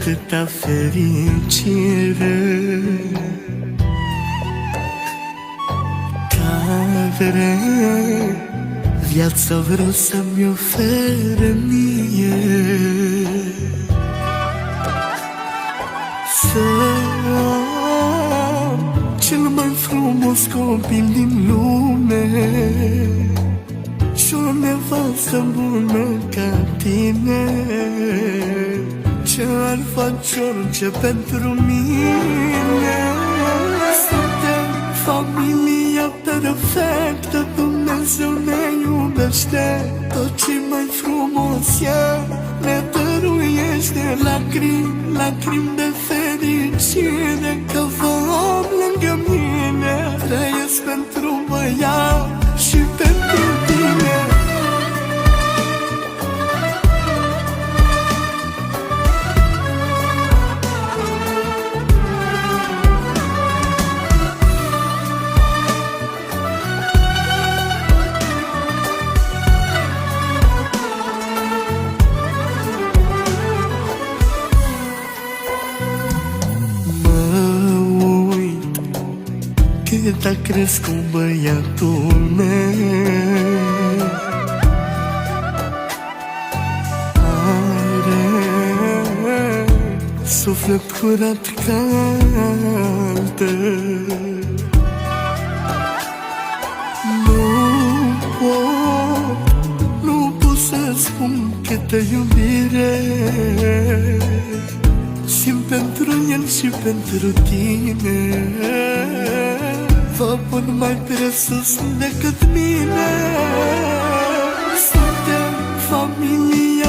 câta fericire care viața vreau să-mi ofere mie. Să am cel mai frumos copil din lume și o nevastă bună ca tine, ce-ar face orice pentru mine. Suntem familia perfectă, Dumnezeu ne iubește, tot ce mai frumos e ne dăruiește. Lacrimi, lacrimi de fericire că vă am lângă mine. Trăiesc pentru băiat și pentru tine. Cât a crescut băiatul meu, are suflet curat ca altă. Nu pot să spun câtă iubire simt pentru el și pentru tine. Vă pun mai presus decât mine.